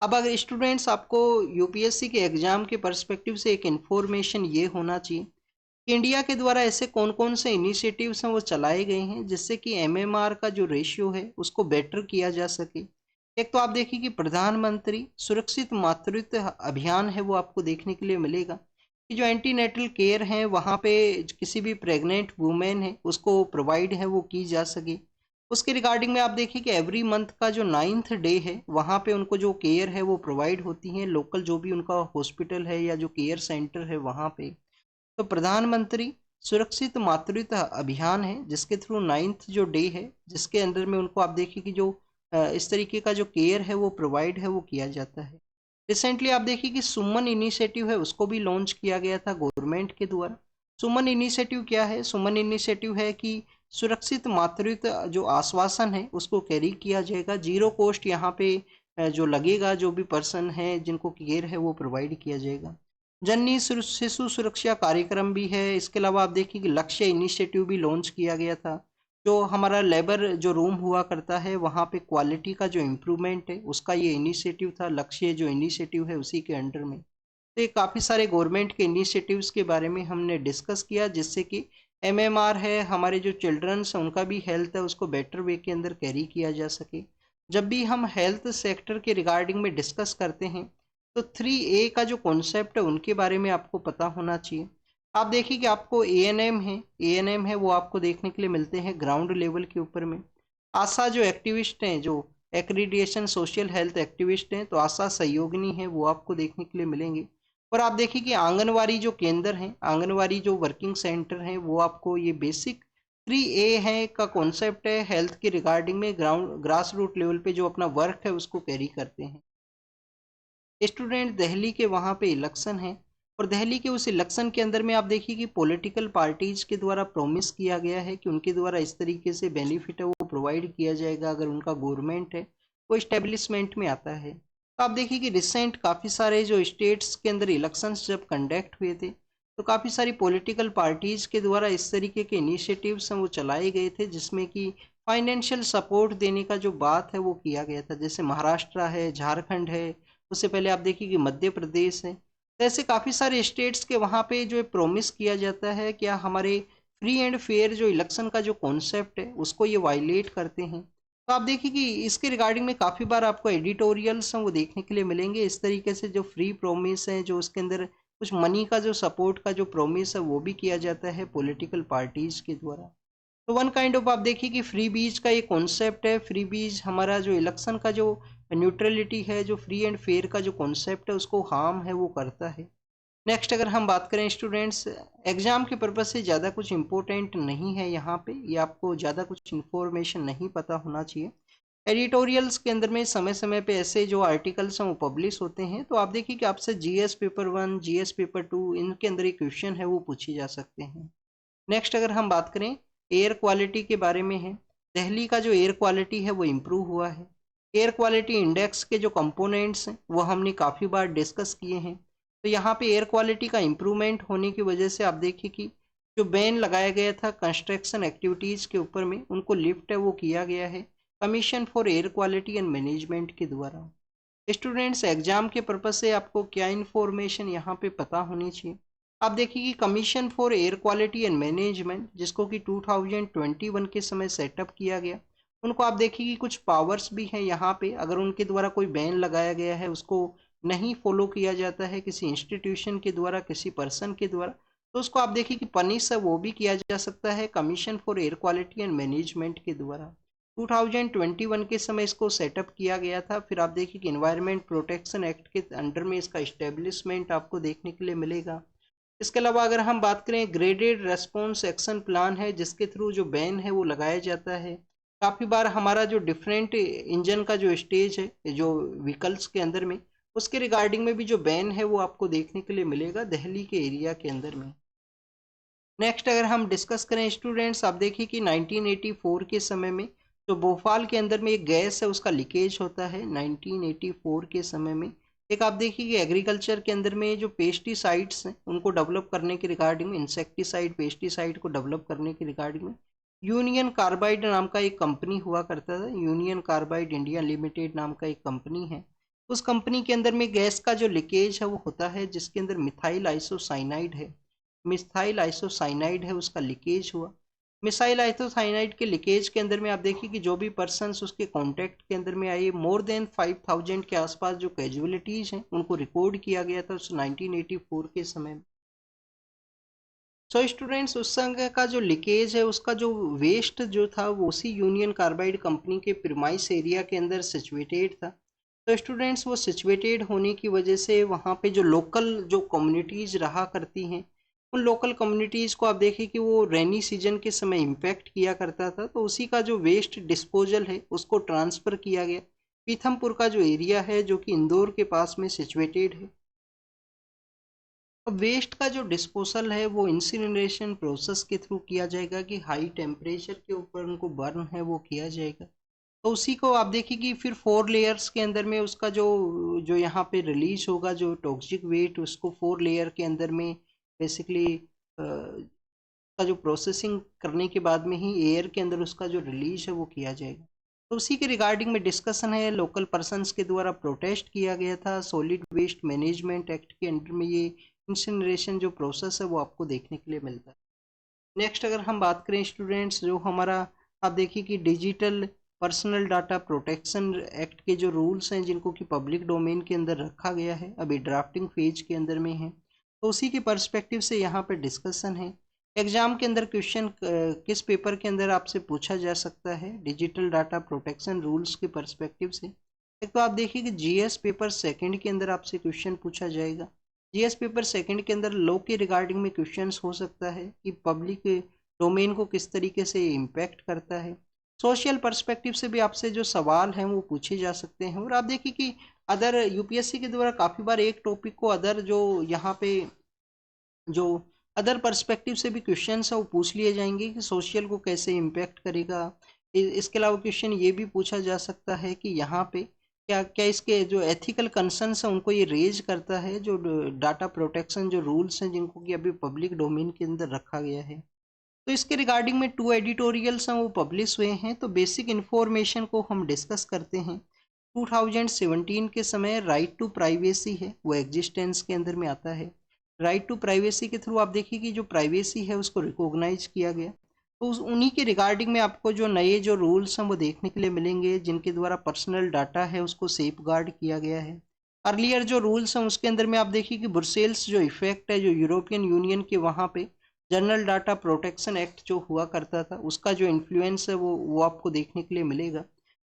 अब अगर स्टूडेंट्स आपको यूपीएससी के एग्जाम के पर्सपेक्टिव से एक इन्फॉर्मेशन ये होना चाहिए कि इंडिया के द्वारा ऐसे कौन कौन से इनिशिएटिव्स हैं वो चलाए गए हैं जिससे कि एमएमआर का जो रेशियो है उसको बेटर किया जा सके। एक तो आप देखिए कि प्रधानमंत्री सुरक्षित मातृत्व अभियान है वो आपको देखने के लिए मिलेगा कि जो एंटीनेटल केयर है वहाँ पे किसी भी प्रेग्नेंट वुमेन है उसको प्रोवाइड है वो की जा सके। उसके रिगार्डिंग में आप देखिए कि एवरी मंथ का जो 9th डे है वहाँ पे उनको जो केयर है वो प्रोवाइड होती है लोकल जो भी उनका हॉस्पिटल है या जो केयर सेंटर है वहाँ पे। तो प्रधानमंत्री सुरक्षित मातृत्व अभियान है जिसके थ्रू 9th जो डे है जिसके अंदर में उनको आप देखिए कि जो इस तरीके का जो केयर है वो प्रोवाइड है वो किया जाता है। रिसेंटली आप देखिए कि सुमन इनिशिएटिव है उसको भी लॉन्च किया गया था गवर्नमेंट के द्वारा। सुमन इनिशिएटिव क्या है, सुमन इनिशिएटिव है कि सुरक्षित मातृत्व जो आश्वासन है उसको कैरी किया जाएगा, जीरो कॉस्ट यहाँ पे जो लगेगा जो भी पर्सन है जिनको केयर है वो प्रोवाइड किया जाएगा। जननी शिशु सुरक्षा कार्यक्रम भी है। इसके अलावा आप देखिए कि लक्ष्य इनिशिएटिव भी लॉन्च किया गया था। जो हमारा लेबर जो रूम हुआ करता है वहाँ पे क्वालिटी का जो इम्प्रूवमेंट है उसका ये इनिशिएटिव था, लक्ष्य जो इनिशिएटिव है उसी के अंडर में। तो ये काफ़ी सारे गवर्नमेंट के इनिशिएटिव्स के बारे में हमने डिस्कस किया जिससे कि एमएमआर है हमारे जो चिल्ड्रंस हैं उनका भी हेल्थ है उसको बेटर वे के अंदर कैरी किया जा सके। जब भी हम हेल्थ सेक्टर के रिगार्डिंग में डिस्कस करते हैं तो 3A का जो कॉन्सेप्ट है उनके बारे में आपको पता होना चाहिए। आप देखिए कि आपको ए एन एम है वो आपको देखने के लिए मिलते हैं ग्राउंड लेवल के ऊपर में। आशा जो एक्टिविस्ट हैं, जो एक्रीडिएशन सोशल हेल्थ एक्टिविस्ट हैं, तो आशा सहयोगिनी है वो आपको देखने के लिए मिलेंगे। और आप देखिए कि आंगनवाड़ी जो केंद्र हैं, आंगनवाड़ी जो वर्किंग सेंटर हैं, वो आपको ये बेसिक 3A है का कॉन्सेप्ट है हेल्थ के रिगार्डिंग में ग्राउंड ग्रास रूट लेवल पे जो अपना वर्क है उसको कैरी करते हैं। स्टूडेंट दिल्ली के वहाँ पे इलेक्शन है और दिल्ली के उस इलेक्शन के अंदर में आप देखिए कि पॉलिटिकल पार्टीज के द्वारा प्रॉमिस किया गया है कि उनके द्वारा इस तरीके से बेनिफिट है वो प्रोवाइड किया जाएगा अगर उनका गवर्नमेंट है वो इस्टेब्लिशमेंट में आता है। तो आप देखिए कि रिसेंट काफ़ी सारे जो स्टेट्स के अंदर इलेक्शंस जब कंडक्ट हुए थे तो काफ़ी सारी पॉलिटिकल पार्टीज के द्वारा इस तरीके के इनिशिएटिव्स हैं वो चलाए गए थे जिसमें कि फाइनेंशियल सपोर्ट देने का जो बात है वो किया गया था। जैसे महाराष्ट्र है, झारखंड है, उससे पहले आप देखिए कि मध्य प्रदेश है। तो ऐसे काफ़ी सारे स्टेट्स के वहाँ पे जो प्रॉमिस किया जाता है क्या हमारे फ्री एंड फेयर जो इलेक्शन का जो कॉन्सेप्ट है उसको ये वायलेट करते हैं। तो आप देखिए कि इसके रिगार्डिंग में काफ़ी बार आपको एडिटोरियल्स हैं वो देखने के लिए मिलेंगे। इस तरीके से जो फ्री प्रॉमिस है, जो उसके अंदर कुछ मनी का जो सपोर्ट का जो प्रॉमिस है वो भी किया जाता है पॉलिटिकल पार्टीज के द्वारा। तो वन काइंड ऑफ आप देखिए कि फ्री बीज का ये कॉन्सेप्ट है। फ्री बीज हमारा जो इलेक्शन का जो न्यूट्रलिटी है, जो फ्री एंड फेयर का जो कॉन्सेप्ट है उसको हार्म है वो करता है। नेक्स्ट अगर हम बात करें स्टूडेंट्स, एग्जाम के पर्पज से ज़्यादा कुछ इम्पोर्टेंट नहीं है यहाँ पे, ये आपको ज़्यादा कुछ इन्फॉर्मेशन नहीं पता होना चाहिए। एडिटोरियल्स के अंदर में समय समय पे ऐसे जो आर्टिकल्स हैं वो पब्लिश होते हैं। तो आप देखिए कि आपसे जीएस पेपर 1, जीएस पेपर 2 इनके अंदर एक क्वेश्चन है वो पूछे जा सकते हैं। नेक्स्ट अगर हम बात करें एयर क्वालिटी के बारे में है, दिल्ली का जो एयर क्वालिटी है वो इम्प्रूव हुआ है। एयर क्वालिटी इंडेक्स के जो कंपोनेंट्स हैं वो हमने काफ़ी बार डिस्कस किए हैं। तो यहाँ पे एयर क्वालिटी का इम्प्रूवमेंट होने की वजह से आप देखिए कि जो बैन लगाया गया था कंस्ट्रक्शन एक्टिविटीज़ के ऊपर में उनको लिफ्ट है वो किया गया है commission for air quality and management के द्वारा। स्टूडेंट्स एग्जाम के पर्पज से आपको क्या इन्फॉर्मेशन यहाँ पे पता होनी चाहिए। आप देखिए कि commission for air quality and management जिसको कि 2021 के समय सेटअप किया गया, उनको आप देखिए कि कुछ पावर्स भी हैं यहाँ पे। अगर उनके द्वारा कोई बैन लगाया गया है उसको नहीं फॉलो किया जाता है किसी इंस्टीट्यूशन के द्वारा, किसी पर्सन के द्वारा, तो उसको आप देखिए कि पनिश है वो भी किया जा सकता है commission for air quality and management के द्वारा। 2021 के समय इसको सेटअप किया गया था। फिर आप देखिए कि एनवायरनमेंट प्रोटेक्शन एक्ट के अंडर में इसका इस्टेब्लिशमेंट आपको देखने के लिए मिलेगा। इसके अलावा अगर हम बात करें ग्रेडेड रेस्पॉन्स एक्शन प्लान है जिसके थ्रू जो बैन है वो लगाया जाता है। काफ़ी बार हमारा जो डिफरेंट इंजन का जो स्टेज है जो व्हीकल्स के अंदर में, उसके रिगार्डिंग में भी जो बैन है वो आपको देखने के लिए मिलेगा दिल्ली के एरिया के अंदर में। नेक्स्ट अगर हम डिस्कस करें स्टूडेंट्स, आप देखिए कि 1984 के समय में जो भोपाल के अंदर में एक गैस है उसका लीकेज होता है 1984 के समय में। एक आप देखिए कि एग्रीकल्चर के अंदर में जो पेस्टिसाइड्स हैं उनको डेवलप करने के रिगार्डिंग में, इंसेक्टिसाइड पेस्टिसाइड को डेवलप करने के रिगार्डिंग में यूनियन कार्बाइड नाम का एक कंपनी हुआ करता था। यूनियन कार्बाइड इंडिया लिमिटेड नाम का एक कंपनी है। उस कंपनी के अंदर में गैस का जो लीकेज है वो होता है जिसके अंदर मिथाइल आइसोसाइनाइड है, मिथाइल आइसोसाइनाइड है उसका लीकेज हुआ। मिसाइल आइसोसाइनाइड के लीकेज के अंदर में आप देखिए कि जो भी पर्सन्स उसके कांटेक्ट के अंदर में आए, मोर देन 5000 के आसपास जो कैजुअलिटीज हैं उनको रिकॉर्ड किया गया था उस 1984 के समय में। सो स्टूडेंट्स उस समय का जो लीकेज है उसका जो वेस्ट जो था वो उसी यूनियन कार्बाइड कंपनी के प्रीमाइस एरिया के अंदर सिचुएटेड था। तो स्टूडेंट्स वो सिचुएटेड होने की वजह से वहाँ पे जो लोकल जो कम्युनिटीज़ रहा करती हैं, उन लोकल कम्युनिटीज़ को आप देखिए कि वो रेनी सीजन के समय इम्पैक्ट किया करता था। तो उसी का जो वेस्ट डिस्पोजल है उसको ट्रांसफ़र किया गया पीथमपुर का जो एरिया है जो कि इंदौर के पास में सिचुएटेड है। अब वेस्ट का जो डिस्पोजल है वो इंसिनरेशन प्रोसेस के थ्रू किया जाएगा कि हाई टेम्परेचर के ऊपर उनको बर्न है वो किया जाएगा। तो उसी को आप देखिए कि फिर 4 लेयर्स के अंदर में उसका जो जो यहाँ पे रिलीज होगा जो टॉक्सिक वेट, उसको 4 लेयर के अंदर में बेसिकली का जो प्रोसेसिंग करने के बाद में ही एयर के अंदर उसका जो रिलीज है वो किया जाएगा। तो उसी के रिगार्डिंग में डिस्कशन है, लोकल पर्सनस के द्वारा प्रोटेस्ट किया गया था। सॉलिड वेस्ट मैनेजमेंट एक्ट के अंडर में ये इंसिनरेशन जो प्रोसेस है वो आपको देखने के लिए मिलता है। नेक्स्ट अगर हम बात करें स्टूडेंट्स, जो हमारा आप देखिए कि digital personal data protection act के जो रूल्स हैं जिनको कि पब्लिक डोमेन के अंदर रखा गया है, अभी ड्राफ्टिंग फेज के अंदर में है, तो उसी के पर्सपेक्टिव से यहाँ पे डिस्कशन है। एग्जाम के अंदर क्वेश्चन किस पेपर के अंदर आपसे पूछा जा सकता है डिजिटल डाटा प्रोटेक्शन रूल्स के पर्सपेक्टिव से। एक तो आप देखिए कि जीएस पेपर सेकंड के अंदर आपसे क्वेश्चन पूछा जाएगा। जीएस पेपर सेकंड के अंदर लॉ के रिगार्डिंग में क्वेश्चंस हो सकता है कि पब्लिक डोमेन को किस तरीके से इम्पैक्ट करता है। सोशल पर्सपेक्टिव से भी आपसे जो सवाल हैं वो पूछे जा सकते हैं। और आप देखिए कि अदर यूपीएससी के द्वारा काफ़ी बार एक टॉपिक को अदर जो यहाँ पे जो अदर पर्सपेक्टिव से भी क्वेश्चन है वो पूछ लिए जाएंगे कि सोशल को कैसे इम्पैक्ट करेगा। इसके अलावा क्वेश्चन ये भी पूछा जा सकता है कि यहाँ पे क्या क्या इसके जो एथिकल कंसर्न्स हैं उनको ये रेज करता है, जो डाटा प्रोटेक्शन जो रूल्स हैं जिनको कि अभी पब्लिक डोमेन के अंदर रखा गया है। तो इसके रिगार्डिंग में 2 एडिटोरियल्स हैं वो पब्लिश हुए हैं। तो बेसिक इन्फॉर्मेशन को हम डिस्कस करते हैं। 2017 के समय राइट टू प्राइवेसी है वो एग्जिस्टेंस के अंदर में आता है। राइट टू प्राइवेसी के थ्रू आप देखिए कि जो प्राइवेसी है उसको रिकॉग्नाइज किया गया। तो उन्हीं के रिगार्डिंग में आपको जो नए जो रूल्स हैं वो देखने के लिए मिलेंगे जिनके द्वारा पर्सनल डाटा है उसको सेफ गार्ड किया गया है। अर्लियर जो रूल्स हैं उसके अंदर में आप देखिए कि ब्रुसेल्स जो इफेक्ट है जो यूरोपियन यूनियन के वहाँ पे जनरल डाटा प्रोटेक्शन एक्ट जो हुआ करता था उसका जो इन्फ्लुएंस है वो आपको देखने के लिए मिलेगा।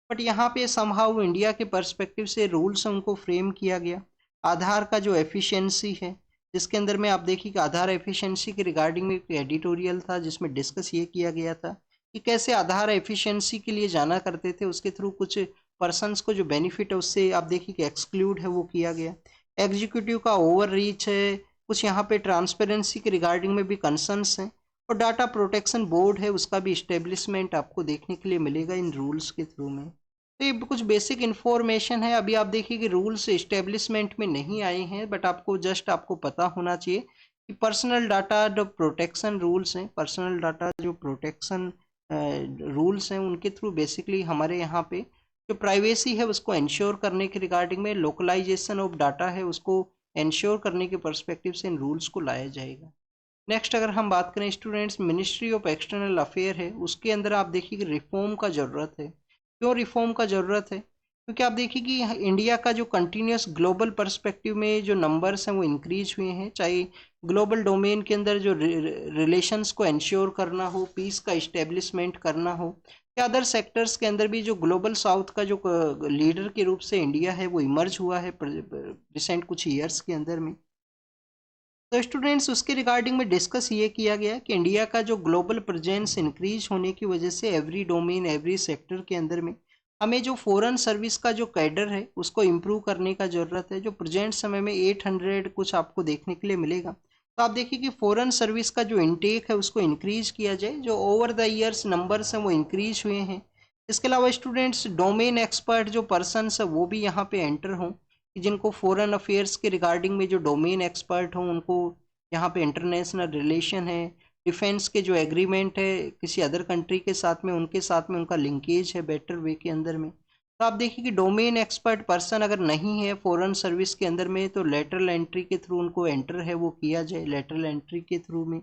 बट यहाँ पे समहाउ इंडिया के पर्सपेक्टिव से रूल्स हैं उनको फ्रेम किया गया। आधार का जो एफिशिएंसी है जिसके अंदर में आप देखिए कि आधार एफिशिएंसी के रिगार्डिंग में एक एडिटोरियल था जिसमें डिस्कस ये किया गया था कि कैसे आधार एफिशिएंसी के लिए जाना करते थे, उसके थ्रू कुछ पर्सनस को जो बेनिफिट है उससे आप देखिए कि एक्सक्लूड है वो किया गया। एग्जीक्यूटिव का ओवर रीच है, कुछ यहाँ पे ट्रांसपेरेंसी के रिगार्डिंग में भी कंसर्न्स हैं। और डाटा प्रोटेक्शन बोर्ड है उसका भी इस्टेब्लिशमेंट आपको देखने के लिए मिलेगा इन रूल्स के थ्रू में। तो ये कुछ बेसिक इन्फॉर्मेशन है। अभी आप देखिए कि रूल्स इस्टेब्लिशमेंट में नहीं आए हैं, बट आपको जस्ट आपको पता होना चाहिए कि पर्सनल डाटा जो प्रोटेक्शन रूल्स हैं, पर्सनल डाटा जो प्रोटेक्शन रूल्स हैं उनके थ्रू बेसिकली हमारे यहाँ पे जो प्राइवेसी है उसको इंश्योर करने के रिगार्डिंग में लोकलाइजेशन ऑफ डाटा है उसको इंश्योर करने के पर्सपेक्टिव से इन रूल्स को लाया जाएगा। नेक्स्ट अगर हम बात करें students, ministry of external affair है उसके अंदर आप देखिए कि रिफॉर्म का ज़रूरत है। क्यों रिफॉर्म का ज़रूरत है? क्योंकि आप देखिए कि इंडिया का जो कंटिन्यूस ग्लोबल पर्सपेक्टिव में जो नंबर्स हैं वो इंक्रीज हुए हैं, चाहे ग्लोबल डोमेन के अंदर जो रिलेशंस को इंश्योर करना हो, पीस का इस्टेब्लिशमेंट करना हो, या अदर सेक्टर्स के अंदर भी जो ग्लोबल साउथ का जो लीडर के रूप से इंडिया है वो इमर्ज हुआ है रिसेंट कुछ ईयर्स के अंदर में। तो स्टूडेंट्स उसके रिगार्डिंग में डिस्कस ये किया गया कि इंडिया का जो ग्लोबल प्रेजेंस इंक्रीज होने की वजह से एवरी डोमेन एवरी सेक्टर के अंदर में हमें जो फॉरेन सर्विस का जो कैडर है उसको इम्प्रूव करने का ज़रूरत है। जो प्रेजेंट समय में 800 कुछ आपको देखने के लिए मिलेगा। तो आप देखिए कि फॉरेन सर्विस का जो इनटेक है उसको इंक्रीज किया जाए, जो ओवर द ईयर्स नंबर्स हैं वो इंक्रीज हुए हैं। इसके अलावा स्टूडेंट्स डोमेन एक्सपर्ट जो पर्सनस है वो भी यहाँ पे एंटर हों, कि जिनको फॉरेन अफेयर्स के रिगार्डिंग में जो डोमेन एक्सपर्ट हों उनको यहाँ पे इंटरनेशनल रिलेशन है, डिफेंस के जो एग्रीमेंट है किसी अदर कंट्री के साथ में उनके साथ में उनका लिंकेज है बेटर वे के अंदर में। तो आप देखिए कि डोमेन एक्सपर्ट पर्सन अगर नहीं है फॉरेन सर्विस के अंदर में तो लेटरल एंट्री के थ्रू उनको एंटर है वो किया जाए, लेटरल एंट्री के थ्रू में।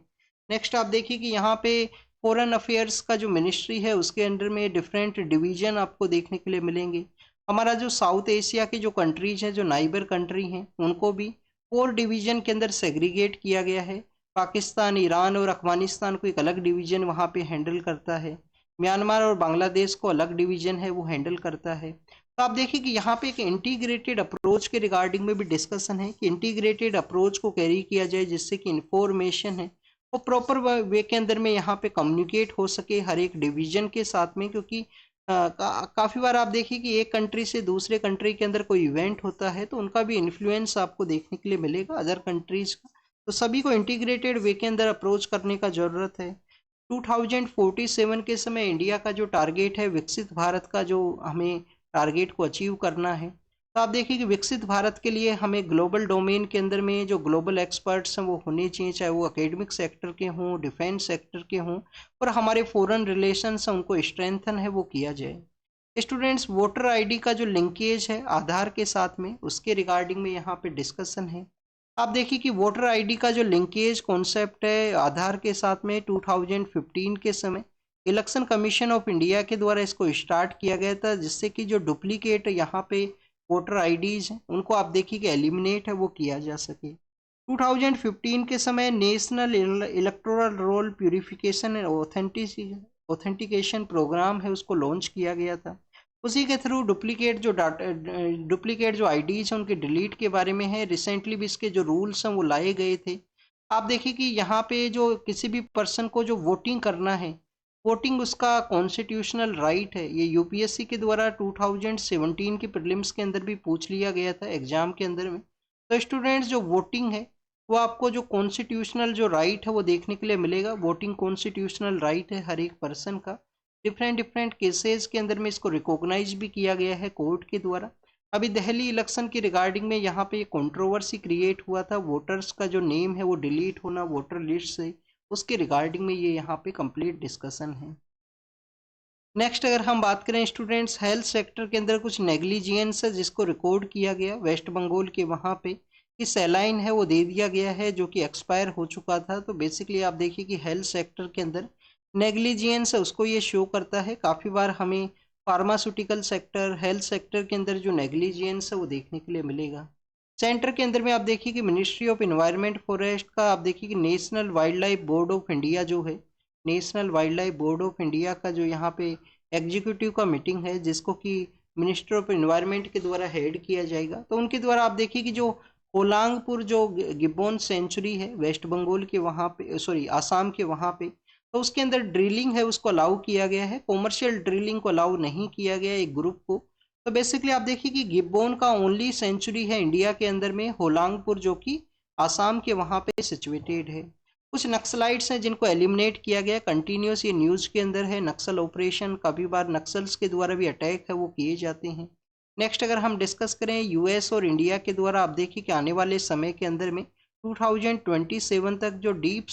नेक्स्ट आप देखिए कि यहाँ पे फॉरेन अफेयर्स का जो मिनिस्ट्री है उसके अंडर में डिफरेंट डिवीजन आपको देखने के लिए मिलेंगे। हमारा जो साउथ एशिया की जो कंट्रीज हैं जो नाइबर कंट्री हैं उनको भी 4 डिवीजन के अंदर सेग्रीगेट किया गया है। पाकिस्तान, ईरान और अफगानिस्तान को एक अलग डिवीजन वहाँ पे हैंडल करता है। म्यांमार और बांग्लादेश को अलग डिवीजन है वो हैंडल करता है। तो आप देखिए कि यहाँ पे एक इंटीग्रेटेड अप्रोच के रिगार्डिंग में भी डिस्कशन है कि इंटीग्रेटेड अप्रोच को कैरी किया जाए जिससे कि इंफॉर्मेशन है वो प्रॉपर वे के अंदर में यहाँ पे कम्युनिकेट हो सके हर एक डिवीजन के साथ में। क्योंकि काफ़ी बार आप देखिए कि एक कंट्री से दूसरे कंट्री के अंदर कोई इवेंट होता है तो उनका भी इन्फ्लुएंस आपको देखने के लिए मिलेगा अदर कंट्रीज का। तो सभी को इंटीग्रेटेड वे के अंदर अप्रोच करने का ज़रूरत है। 2047 के समय इंडिया का जो टारगेट है विकसित भारत का जो हमें टारगेट को अचीव करना है। तो आप देखिए कि विकसित भारत के लिए हमें ग्लोबल डोमेन के अंदर में जो ग्लोबल एक्सपर्ट्स हैं वो होने चाहिए, चाहे वो एकेडमिक सेक्टर के हों, डिफेंस सेक्टर के हों, और हमारे फॉरेन रिलेशंस हैं उनको स्ट्रेंथन है वो किया जाए। स्टूडेंट्स वोटर आईडी का जो लिंकेज है आधार के साथ में उसके रिगार्डिंग में यहाँ पे डिस्कशन है। आप देखिए कि वोटर आईडी का जो लिंकेज कॉन्सेप्ट है आधार के साथ में 2015 के समय इलेक्शन कमीशन ऑफ इंडिया के द्वारा इसको स्टार्ट किया गया था, जिससे कि जो डुप्लीकेट यहाँ पे वोटर आईडीज हैं उनको आप देखिए कि एलिमिनेट है वो किया जा सके। 2015 के समय national electoral roll purification and authentication programme है उसको लॉन्च किया गया था। उसी के थ्रू डुप्लीकेट जो आईडीज हैं उनके डिलीट के बारे में है। रिसेंटली भी इसके जो रूल्स हैं वो लाए गए थे। आप देखिए कि यहाँ पे जो किसी भी पर्सन को जो वोटिंग करना है, वोटिंग उसका कॉन्स्टिट्यूशनल राइट है। ये यूपीएससी के द्वारा 2017 की प्रीलिम्स के अंदर भी पूछ लिया गया था एग्जाम के अंदर में। तो स्टूडेंट्स जो वोटिंग है वो आपको जो कॉन्स्टिट्यूशनल जो राइट है वो देखने के लिए मिलेगा। वोटिंग कॉन्स्टिट्यूशनल राइट है हर एक पर्सन का। डिफरेंट डिफरेंट केसेस के अंदर में इसको रिकॉग्नाइज भी किया गया है कोर्ट के द्वारा। अभी दिल्ली इलेक्शन की रिगार्डिंग में यहाँ पे कंट्रोवर्सी क्रिएट हुआ था, वोटर्स का जो नेम है वो डिलीट होना वोटर लिस्ट से, उसके रिगार्डिंग में ये यहाँ पे कंप्लीट डिस्कशन है। नेक्स्ट अगर हम बात करें स्टूडेंट्स, हेल्थ सेक्टर के अंदर कुछ नेग्लिजियंस है जिसको रिकॉर्ड किया गया वेस्ट बंगाल के वहाँ पे कि सैलाइन है वो दे दिया गया है जो कि एक्सपायर हो चुका था। तो बेसिकली आप देखिए कि हेल्थ सेक्टर के अंदर नेग्लिजियंस है उसको ये शो करता है। काफ़ी बार हमें फार्मास्यूटिकल सेक्टर, हेल्थ सेक्टर के अंदर जो नेग्लिजियंस है वो देखने के लिए मिलेगा। सेंटर के अंदर में आप देखिए कि मिनिस्ट्री ऑफ इन्वायरमेंट फॉरेस्ट का आप देखिए कि national wild life board of India जो है, national wild life board of India का जो यहाँ पे एग्जीक्यूटिव का मीटिंग है जिसको कि मिनिस्टर ऑफ इन्वायरमेंट के द्वारा हेड किया जाएगा। तो उनके द्वारा आप देखिए कि जो होलांगपुर जो गिब्बन सेंचुरी है वेस्ट बंगाल के वहाँ पे, सॉरी आसाम के वहाँ पे, तो उसके अंदर ड्रिलिंग है उसको अलाउ किया गया है, कॉमर्शियल ड्रिलिंग को अलाउ नहीं किया गया एक ग्रुप को। तो बेसिकली आप देखिए कि गिब्बन का ओनली सेंचुरी है इंडिया के अंदर में होलांगपुर जो कि आसाम के वहाँ पे सिचुएटेड है। कुछ नक्सलाइट्स हैं जिनको एलिमिनेट किया गया कंटिन्यूस, ये न्यूज़ के अंदर है। नक्सल ऑपरेशन, कभी बार नक्सल्स के द्वारा भी अटैक है वो किए जाते हैं। नेक्स्ट अगर हम डिस्कस करें यूएस और इंडिया के द्वारा, आप देखिए कि आने वाले समय के अंदर में 2027 तक जो डीप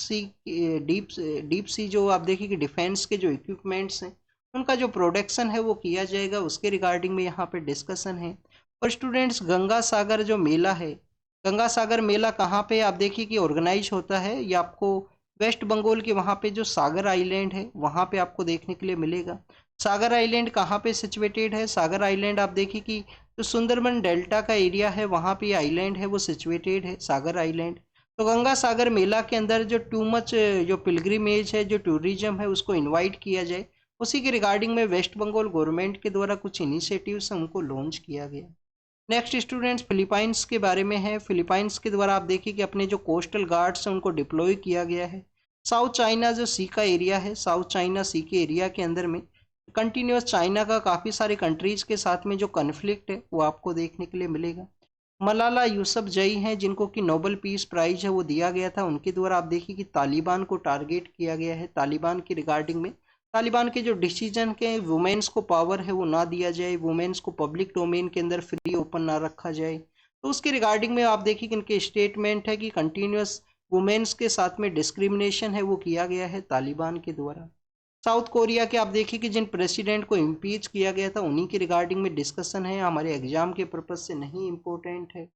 सी जो आप देखिए कि डिफेंस के जो इक्विपमेंट्स हैं उनका जो प्रोडक्शन है वो किया जाएगा, उसके रिगार्डिंग में यहाँ पे डिस्कशन है। और स्टूडेंट्स गंगा सागर जो मेला है, गंगा सागर मेला कहाँ पे आप देखिए कि ऑर्गेनाइज होता है, ये आपको वेस्ट बंगाल के वहाँ पे जो सागर आइलैंड है वहाँ पे आपको देखने के लिए मिलेगा। सागर आइलैंड कहाँ पे सिचुएटेड है? सागर आइलैंड आप देखिए कि जो सुंदरबन डेल्टा का एरिया है वहाँ पे आइलैंड है वो सिचुएटेड है, सागर आइलैंड। तो गंगा सागर मेला के अंदर जो टू मच जो पिलग्रिमेज है, जो टूरिज्म है उसको इनवाइट किया जाए, उसी के रिगार्डिंग में वेस्ट बंगाल गवर्नमेंट के द्वारा कुछ इनिशिएटिव्स हैं उनको लॉन्च किया गया। नेक्स्ट स्टूडेंट्स फिलीपाइंस के बारे में है। फिलीपाइंस के द्वारा आप देखिए कि अपने जो कोस्टल गार्ड्स हैं उनको डिप्लॉय किया गया है। साउथ चाइना जो सी का एरिया है, साउथ चाइना सी के एरिया के अंदर में कंटिन्यूस चाइना का काफ़ी सारे कंट्रीज़ के साथ में जो कन्फ्लिक्ट है वो आपको देखने के लिए मिलेगा। मलाला यूसुफजई हैं जिनको कि नोबेल पीस प्राइज है वो दिया गया था, उनके द्वारा आप देखिए कि तालिबान को टारगेट किया गया है। तालिबान की रिगार्डिंग में तालिबान के जो डिसीजन के वुमेन्स को पावर है वो ना दिया जाए, वुमेन्स को पब्लिक डोमेन के अंदर फ्री ओपन ना रखा जाए, तो उसके रिगार्डिंग में आप देखिए कि इनके स्टेटमेंट है कि कंटिन्यूस वुमेन्स के साथ में डिस्क्रिमिनेशन है वो किया गया है तालिबान के द्वारा। साउथ कोरिया के आप देखिए कि जिन प्रेसिडेंट को इम्पीच किया गया था उन्हीं की रिगार्डिंग में डिस्कशन है, हमारे एग्जाम के पर्पज से नहीं इम्पोर्टेंट है।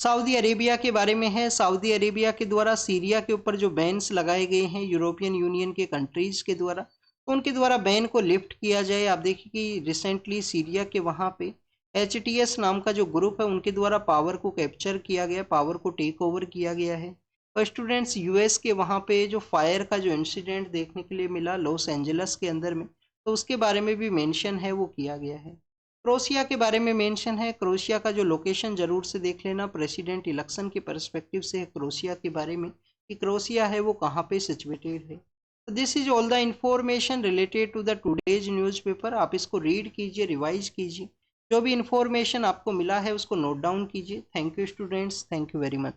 सऊदी अरेबिया के बारे में है। सऊदी अरेबिया के द्वारा सीरिया के ऊपर जो बैन्स लगाए गए हैं यूरोपियन यूनियन के कंट्रीज़ के द्वारा, तो उनके द्वारा बैन को लिफ्ट किया जाए। आप देखिए कि रिसेंटली सीरिया के वहाँ पे HTS नाम का जो ग्रुप है उनके द्वारा पावर को कैप्चर किया गया, पावर को टेक ओवर किया गया है। और स्टूडेंट्स यूएस के वहाँ पे जो फायर का जो इंसिडेंट देखने के लिए मिला लॉस एंजलस के अंदर में, तो उसके बारे में भी मेंशन है वो किया गया है। क्रोशिया के बारे में मेंशन है। क्रोशिया का जो लोकेशन ज़रूर से देख लेना, प्रेसिडेंट इलेक्शन के पर्सपेक्टिव से है क्रोशिया के बारे में कि क्रोशिया है वो कहाँ पे सिचुएटेड है। तो this is all the information related to the today's newspaper. आप इसको रीड कीजिए, रिवाइज कीजिए, जो भी इंफॉर्मेशन आपको मिला है उसको नोट डाउन कीजिए। Thank you students, thank you very much.